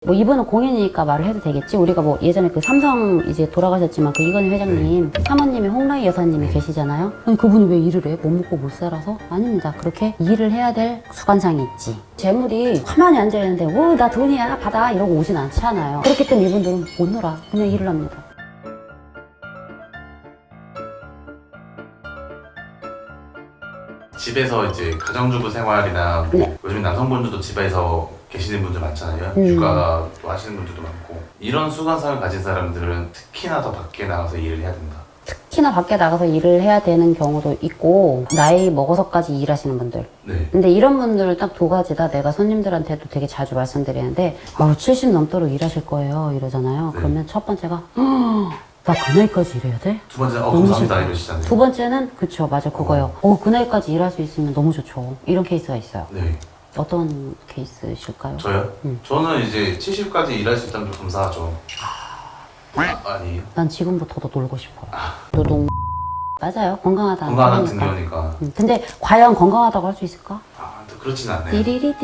뭐 이분은 공인이니까 말을 해도 되겠지. 우리가 뭐 예전에 그 삼성 이제 돌아가셨지만 그 이건희 회장님 사모님이 홍라희 여사님이 계시잖아요. 그럼 그분이 왜 일을 해? 못 먹고 못 살아서? 아닙니다. 그렇게 일을 해야 될 수관상이 있지. 재물이 가만히 앉아있는데 나 돈이야 받아 이러고 오진 않지 않아요. 그렇기 때문에 이분들은 못 놀아. 그냥 일을 합니다. 집에서 이제 가정주부 생활이나 뭐 요즘 남성분들도 집에서 계시는 분들 많잖아요. 육아도 하시는 분들도 많고 이런 수관상을 가진 사람들은 특히나 더 밖에 나가서 일을 해야 된다. 특히나 밖에 나가서 일을 해야 되는 경우도 있고 나이 먹어서까지 일하시는 분들. 네. 근데 이런 분들은 딱 두 가지다. 내가 손님들한테도 되게 자주 말씀드리는데 70 넘도록 일하실 거예요 이러잖아요. 네. 그러면 첫 번째가 나 그 나이까지 일해야 돼? 두 번째는 너무 감사합니다 싫다. 이러시잖아요. 두 번째는 그쵸 맞아 그거요. 그 나이까지 일할 수 있으면 너무 좋죠. 이런 케이스가 있어요. 네. 어떤 케이스실까요? 저요? 저는 이제 70까지 일할 수 있다면 좀 감사하죠. 아니에요? 난 지금부터도 놀고 싶어요. 노동 맞아요. 건강하다는 건강한 뜻이니까. 등교니까. 근데 과연 건강하다고 할 수 있을까? 또 그렇진 않네요. 띠리리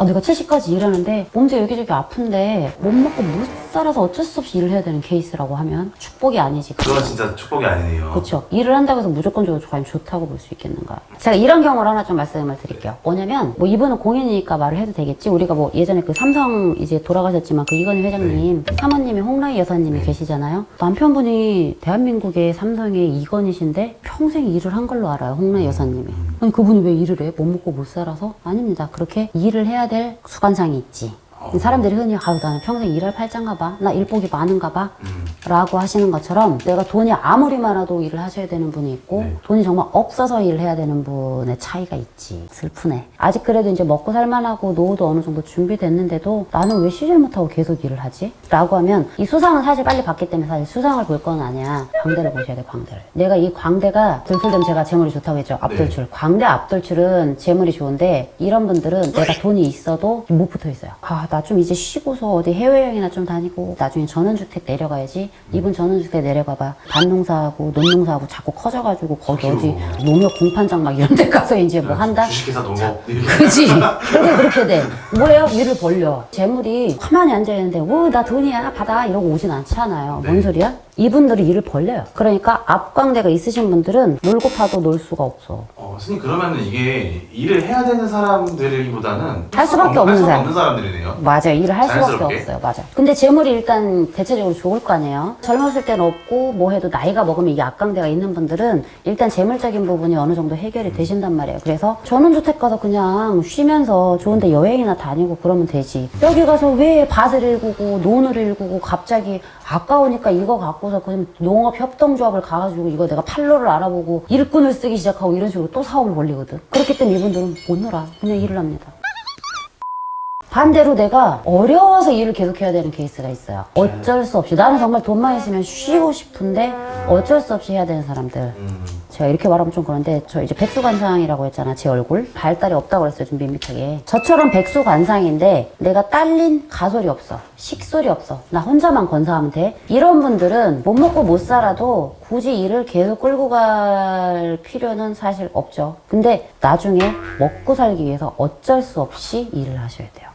내가 70까지 일하는데 몸도 여기저기 아픈데 못 먹고 못 살아서 어쩔 수 없이 일을 해야 되는 케이스라고 하면 축복이 아니지. 그건 진짜 축복이 아니네요. 그렇죠. 일을 한다고 해서 무조건적으로 과연 좋다고 볼 수 있겠는가. 제가 이런 경우를 하나 좀 말씀을 드릴게요. 뭐냐면 뭐 이분은 공인이니까 말을 해도 되겠지. 우리가 뭐 예전에 그 삼성 이제 돌아가셨지만 그 이건희 회장님 사모님이 홍라희 여사님이 계시잖아요. 남편분이 대한민국의 삼성의 이건희신데 평생 일을 한 걸로 알아요. 홍라희 여사님이. 그럼 그분이 왜 일을 해? 못 먹고 못 살아서? 아닙니다. 그렇게 일을 해야 될 수관상이 있지. 사람들이 흔히 나는 평생 일할 팔자인가 봐. 나 일복이 많은가 봐. 라고 하시는 것처럼 내가 돈이 아무리 많아도 일을 하셔야 되는 분이 있고 돈이 정말 없어서 일을 해야 되는 분의 차이가 있지. 슬프네. 아직 그래도 이제 먹고 살만하고 노후도 어느 정도 준비됐는데도 나는 왜 쉬질 못하고 계속 일을 하지? 라고 하면 이 수상은 사실 빨리 받기 때문에 사실 수상을 볼 건 아니야. 광대를 보셔야 돼. 광대를. 내가 이 광대가 들출되면 제가 재물이 좋다고 했죠. 앞돌출. 광대 앞돌출은 재물이 좋은데 이런 분들은 내가 돈이 있어도 못 붙어 있어요. 나 좀 이제 쉬고서 어디 해외여행이나 좀 다니고 나중에 전원주택 내려가야지. 이분 전원주택 내려가봐. 밭농사하고 논농사하고 자꾸 커져가지고 거기 어디 농협 공판장 막 이런 데 가서 이제 뭐 한다? 주식회사 농업. 그지? 결국에 그렇게 돼. 뭐래요? 일을 벌려. 재물이 가만히 앉아있는데 나 돈이야 받아 이러고 오진 않지 않아요. 뭔 소리야? 이분들이 일을 벌려요. 그러니까 앞광대가 있으신 분들은 놀고 파도 놀 수가 없어. 선생님 그러면은 이게 일을 해야 되는 사람들보다는 할 수밖에 없는 사람. 없는 사람들이네요. 맞아요. 일을 할 수밖에 자연스럽게? 없어요. 맞아. 근데 재물이 일단 대체적으로 좋을 거 아니에요. 젊었을 땐 없고 뭐 해도 나이가 먹으면 이게 앞광대가 있는 분들은 일단 재물적인 부분이 어느 정도 해결이 되신단 말이에요. 그래서 전원주택 가서 그냥 쉬면서 좋은데 여행이나 다니고 그러면 되지. 여기 가서 왜 밭을 일구고 논을 일구고 갑자기 아까우니까 이거 갖고서 그냥 농업협동조합을 가가지고 이거 내가 판로를 알아보고 일꾼을 쓰기 시작하고 이런 식으로 또 사업을 벌리거든. 그렇기 때문에 이분들은 못 놀아. 그냥 일을 합니다. 반대로 내가 어려워서 일을 계속해야 되는 케이스가 있어요. 어쩔 수 없이. 나는 정말 돈만 있으면 쉬고 싶은데 어쩔 수 없이 해야 되는 사람들. 제가 이렇게 말하면 좀 그런데 저 이제 백수관상이라고 했잖아. 제 얼굴. 발달이 없다고 그랬어요. 좀 밋밋하게. 저처럼 백수관상인데 내가 딸린 가소리 없어. 식소리 없어. 나 혼자만 건사하면 돼. 이런 분들은 못 먹고 못 살아도 굳이 일을 계속 끌고 갈 필요는 사실 없죠. 근데 나중에 먹고 살기 위해서 어쩔 수 없이 일을 하셔야 돼요.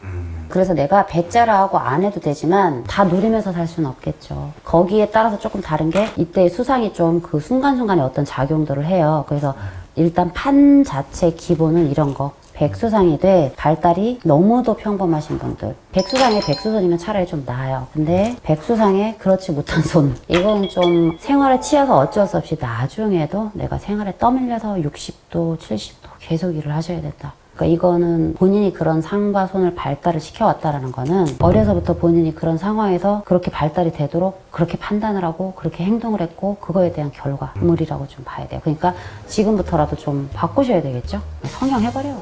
그래서 내가 배째라 하고 안 해도 되지만 다 누리면서 살 수는 없겠죠. 거기에 따라서 조금 다른 게 이때 수상이 좀 그 순간순간에 어떤 작용들을 해요. 그래서 일단 판 자체 기본은 이런 거. 백수상이 돼 발달이 너무도 평범하신 분들. 백수상에 백수손이면 차라리 좀 나아요. 근데 백수상에 그렇지 못한 손. 이건 좀 생활에 치여서 어쩔 수 없이 나중에도 내가 생활에 떠밀려서 60도, 70도 계속 일을 하셔야 된다. 그러니까 이거는 본인이 그런 상과 손을 발달을 시켜왔다라는 거는 어려서부터 본인이 그런 상황에서 그렇게 발달이 되도록 그렇게 판단을 하고 그렇게 행동을 했고 그거에 대한 결과물이라고 좀 봐야 돼요. 그러니까 지금부터라도 좀 바꾸셔야 되겠죠? 성형 해버려.